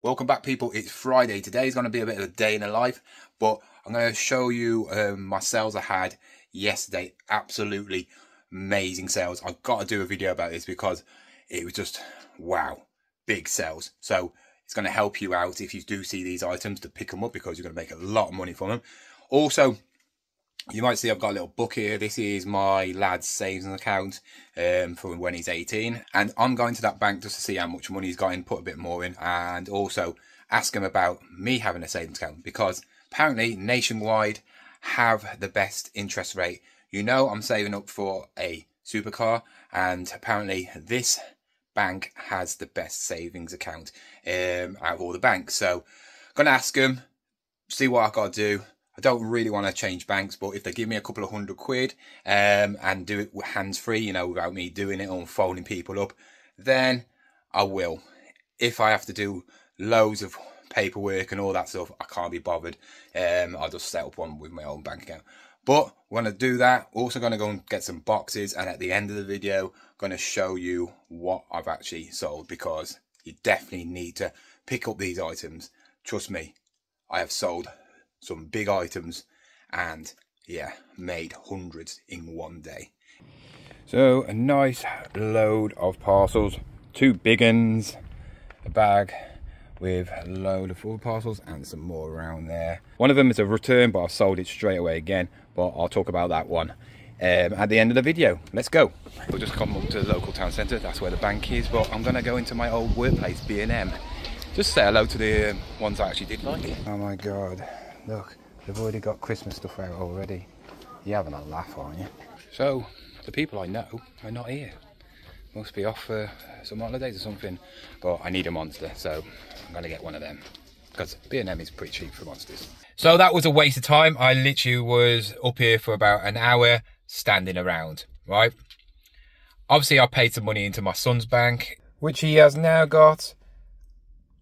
Welcome back, people. It's Friday. Today is going to be a bit of a day in the life, but I'm going to show you my sales I had yesterday. Absolutely amazing sales. I've got to do a video about this because it was just, wow, big sales. So it's going to help you out if you do see these items to pick them up because you're going to make a lot of money from them. Also, you might see I've got a little book here. This is my lad's savings account from when he's 18. And I'm going to that bank just to see how much money he's got in, put a bit more in, and also ask him about me having a savings account because apparently Nationwide have the best interest rate. You know, I'm saving up for a supercar, and apparently this bank has the best savings account out of all the banks. So I'm going to ask him, see what I've got to do. I don't really want to change banks, but if they give me a couple of £100 and do it hands-free, you know, without me doing it or phoning people up, then I will. If I have to do loads of paperwork and all that stuff, I can't be bothered. I'll just set up one with my own bank account. But when I do that, also going to go and get some boxes, and at the end of the video, I'm going to show you what I've actually sold because you definitely need to pick up these items. Trust me, I have sold some big items and yeah, made hundreds in one day. So a nice load of parcels, 2 big uns, a bag with a load of full parcels and some more around there. One of them is a return, but I've sold it straight away again, but I'll talk about that one at the end of the video. Let's go. We'll just come up to the local town centre, that's where the bank is, but I'm gonna go into my old workplace, B&M. Just say hello to the ones I actually did like. Oh my God. Look, they've already got Christmas stuff out already. You're having a laugh, aren't you? So, the people I know are not here. Must be off for some holidays or something. But I need a monster, so I'm going to get one of them. Because B&M is pretty cheap for monsters. So that was a waste of time. I literally was up here for about an hour standing around, right? Obviously, I paid some money into my son's bank, which he has now got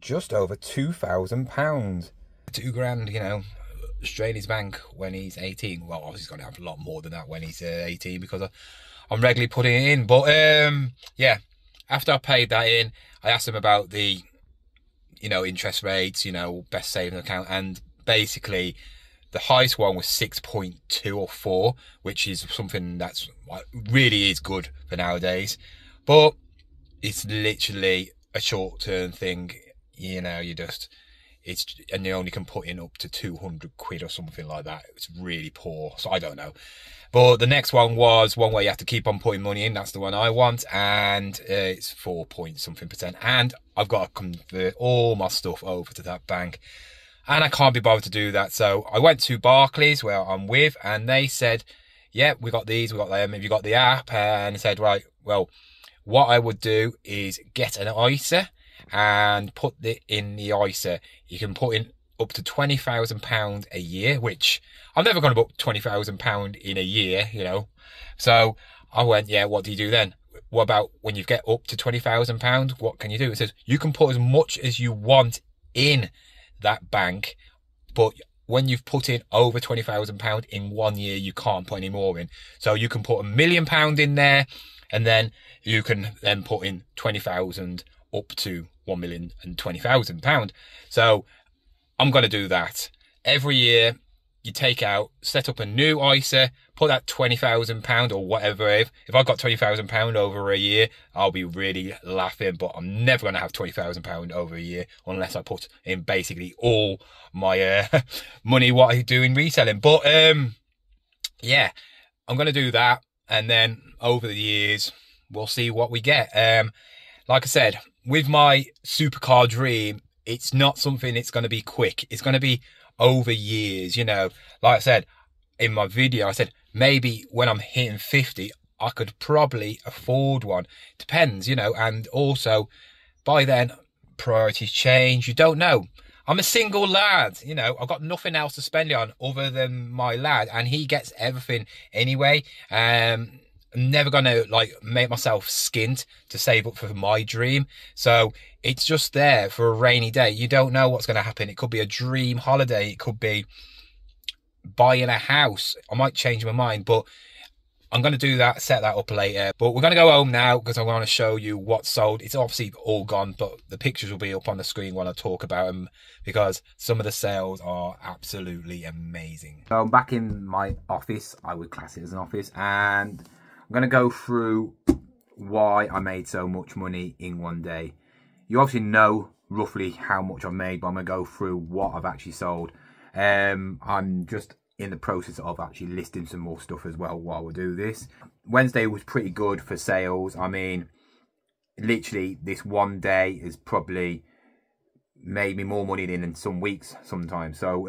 just over £2,000. 2 grand, you know, straight in his bank when he's 18. Well, obviously he's going to have a lot more than that when he's 18 because I'm regularly putting it in. But yeah, after I paid that in, I asked him about the, you know, interest rates, you know, best saving account, and basically the highest one was 6.2 or 4, which is something that's really is good for nowadays. But it's literally a short-term thing, you know, and you only can put in up to 200 quid or something like that. It's really poor, so I don't know. But the next one was one where you have to keep on putting money in. That's the one I want, and it's 4 point something%. And I've got to convert all my stuff over to that bank, and I can't be bothered to do that. So I went to Barclays, where I'm with, and they said, yeah, we got these, we got them. Have you got the app? And I said, right, well, what I would do is get an ISA and put it in the ISA. You can put in up to £20,000 a year, which I'm never going to put £20,000 in a year, you know. So I went, yeah, what do you do then? What about when you get up to £20,000? What can you do? It says you can put as much as you want in that bank, but when you've put in over £20,000 in 1 year, you can't put any more in. So you can put £1 million in there, and then you can then put in 20,000 up to £1,020,000. So I'm going to do that. Every year you take out, set up a new ISA, put that £20,000 or whatever. If I've got £20,000 over a year, I'll be really laughing, but I'm never going to have £20,000 over a year unless I put in basically all my money what I do in reselling. But yeah, I'm going to do that, and then over the years we'll see what we get. Like I said, with my supercar dream, it's not something that's going to be quick. It's going to be over years, you know. Like I said in my video, I said maybe when I'm hitting 50, I could probably afford one. Depends, you know. And also, by then, priorities change. You don't know. I'm a single lad, you know. I've got nothing else to spend it on other than my lad, and he gets everything anyway. I'm never going to like make myself skint to save up for my dream. So it's just there for a rainy day. You don't know what's going to happen. It could be a dream holiday. It could be buying a house. I might change my mind, but I'm going to do that, set that up later. But we're going to go home now because I want to show you what's sold. It's obviously all gone, but the pictures will be up on the screen when I talk about them because some of the sales are absolutely amazing. So I'm back in my office. I would class it as an office. And I'm going to go through why I made so much money in one day. You obviously know roughly how much I've made, but I'm going to go through what I've actually sold. I'm just in the process of actually listing some more stuff as well while we do this. Wednesday was pretty good for sales. I mean, literally this one day has probably made me more money than in some weeks sometimes. So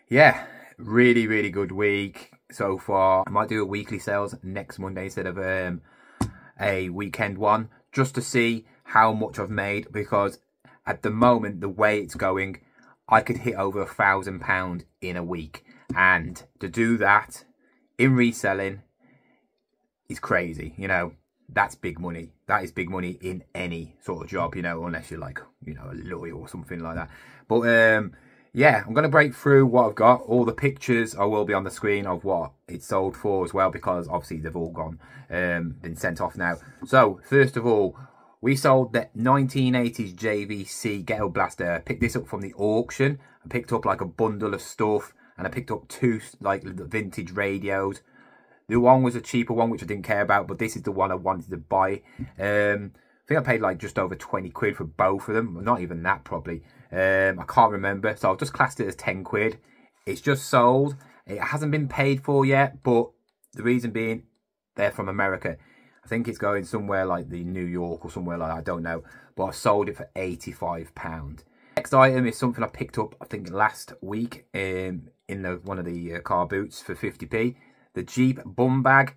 yeah, really good week so far. I might do a weekly sales next Monday instead of a weekend one, just to see how much I've made, because at the moment the way it's going, I could hit over £1,000 in a week. And to do that in reselling is crazy. You know, that's big money. That is big money in any sort of job, you know, unless you're like, you know, a lawyer or something like that. But yeah, I'm going to break through what I've got. All the pictures I will be on the screen of what it's sold for as well, because obviously they've all gone, been sent off now. So first of all, we sold the 1980s JVC Ghetto Blaster. I picked this up from the auction. I picked up like a bundle of stuff, and I picked up 2 like vintage radios. The one was a cheaper one, which I didn't care about, but this is the one I wanted to buy. I think I paid like just over 20 quid for both of them. Not even that, probably. I can't remember, so I've just classed it as 10 quid. It's just sold. It hasn't been paid for yet, but the reason being, they're from America. I think it's going somewhere like the New York or somewhere like that, I don't know. But I sold it for £85. Next item is something I picked up, I think, last week in one of the car boots for 50p. The Jeep bum bag.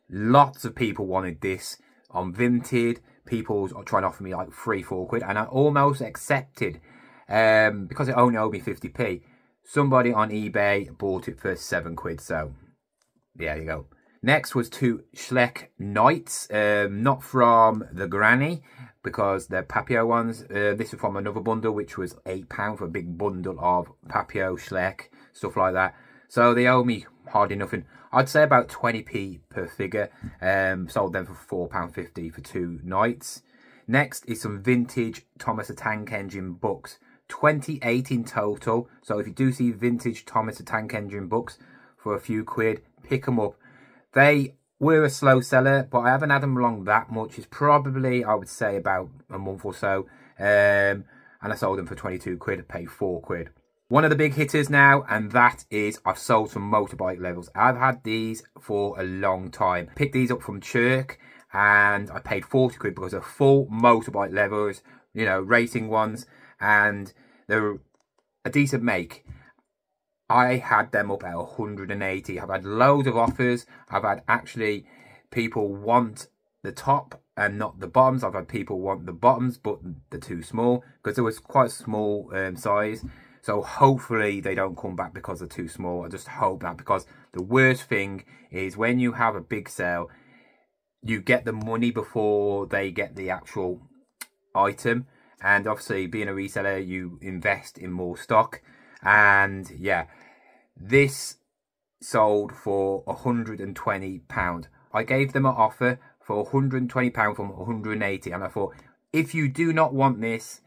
Lots of people wanted this on Vinted. People are trying to offer me like 3-4 quid. And I almost accepted because it only owed me 50p. Somebody on eBay bought it for 7 quid. So, yeah, there you go. Next was 2 Schleck Knights, not from the granny, because they're Papio ones. This is from another bundle, which was £8 for a big bundle of Papio, Schleck, stuff like that. So they owe me hardly nothing. I'd say about 20p per figure. Sold them for £4.50 for 2 Knights. Next is some vintage Thomas the Tank Engine books. 28 in total. So if you do see vintage Thomas the Tank Engine books for a few quid, pick them up. They were a slow seller, but I haven't had them along that much. It's probably, I would say, about a month or so. And I sold them for 22 quid. I paid 4 quid. One of the big hitters now, and that is I've sold some motorbike levels. I've had these for a long time. Picked these up from Chirk, and I paid 40 quid because they're full motorbike levels, you know, racing ones, and they're a decent make. I had them up at 180. I've had loads of offers. I've had actually people want the top and not the bottoms. I've had people want the bottoms, but they're too small because it was quite small size. So hopefully they don't come back because they're too small. I just hope that, because the worst thing is when you have a big sale, you get the money before they get the actual item. And obviously being a reseller, you invest in more stock. And yeah, this sold for £120. I gave them an offer for £120 from 180, and I thought, if you do not want this,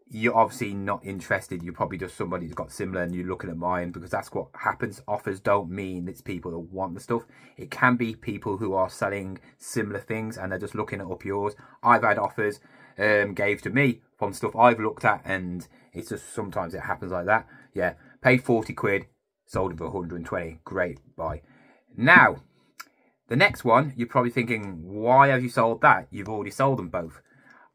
you're obviously not interested. You're probably just somebody who's got similar and you're looking at mine, because that's what happens. Offers don't mean it's people that want the stuff. It can be people who are selling similar things and they're just looking at up yours. I've had offers gave to me from stuff I've looked at, and it's just sometimes it happens like that. Yeah, paid 40 quid, sold it for 120. Great buy. Now, the next one, you're probably thinking, why have you sold that? You've already sold them both.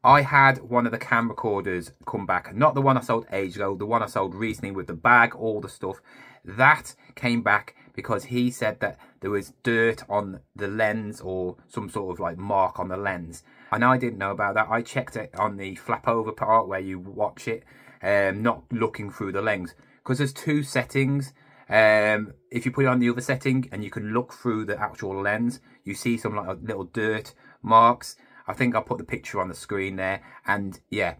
I had one of the cam recorders come back. Not the one I sold ages ago, the one I sold recently with the bag, all the stuff. That came back because he said that there was dirt on the lens or some sort of like mark on the lens. And I didn't know about that. I checked it on the flap over part where you watch it, not looking through the lens. Because there's 2 settings. If you put it on the other setting and you can look through the actual lens, you see some like little dirt marks. I think I'll put the picture on the screen there. And yeah,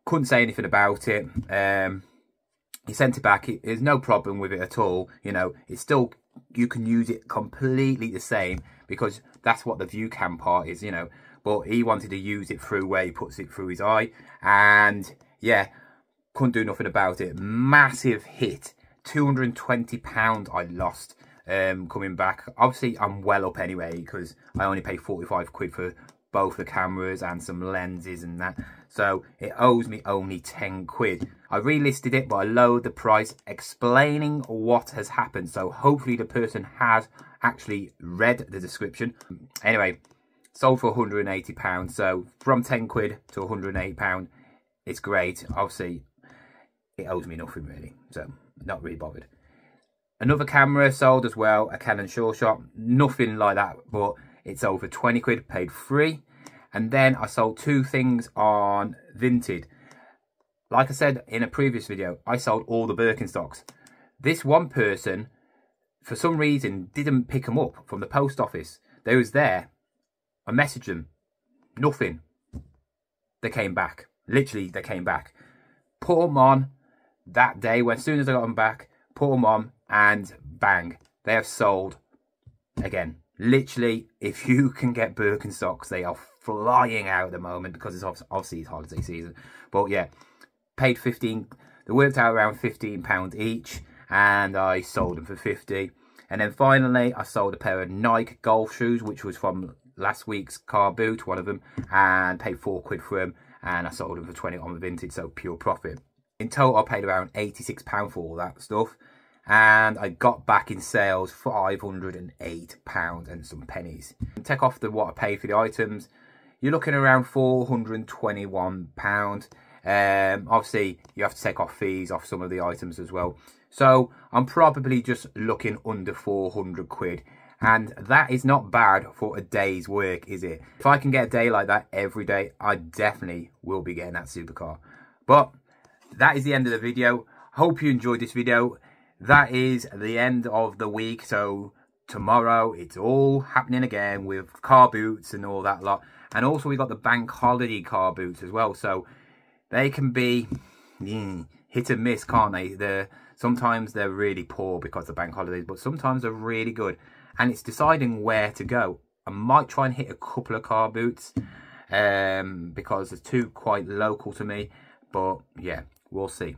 couldn't say anything about it. He sent it back. There's no problem with it at all. You know, it's still you can use it completely the same, because that's what the view cam part is, you know. But he wanted to use it through where he puts it through his eye, and yeah, couldn't do nothing about it. Massive hit. £220 I lost coming back. Obviously I'm well up anyway, because I only paid 45 quid for both the cameras and some lenses and that, so it owes me only 10 quid. I relisted it, but I lowered the price, explaining what has happened, so hopefully the person has actually read the description. Anyway, sold for £180, so from 10 quid to £108, it's great. Obviously it owes me nothing really, so not really bothered. Another camera sold as well, a Canon SureShot, nothing like that, but it's sold for 20 quid, paid 3. And then I sold 2 things on Vinted. Like I said in a previous video, I sold all the Birkenstocks. This one person, for some reason, didn't pick them up from the post office. They was there. I messaged them. Nothing. They came back. Literally, they came back. Put them on that day, as soon as I got them back, put them on, and bang, they have sold again. Literally, if you can get Birkenstocks, they are flying out at the moment, because it's obviously it's holiday season. But yeah, paid 15. They worked out around £15 each, and I sold them for 50. And then finally, I sold a pair of Nike golf shoes, which was from last week's car boot, one of them, and paid 4 quid for them, and I sold them for 20 on the Vinted, so pure profit. In total, I paid around £86 for all that stuff, and I got back in sales £508 and some pennies. Take off what I paid for the items, you're looking around £421. Obviously, you have to take off fees off some of the items as well. So I'm probably just looking under 400 quid. And that is not bad for a day's work, is it? If I can get a day like that every day, I definitely will be getting that supercar. But that is the end of the video. Hope you enjoyed this video. That is the end of the week. So tomorrow, it's all happening again with car boots and all that lot. And also we got the bank holiday car boots as well. So they can be hit and miss, can't they? Sometimes they're really poor because of bank holidays, but sometimes they're really good. And it's deciding where to go. I might try and hit a couple of car boots because there's 2 quite local to me. But yeah, we'll see.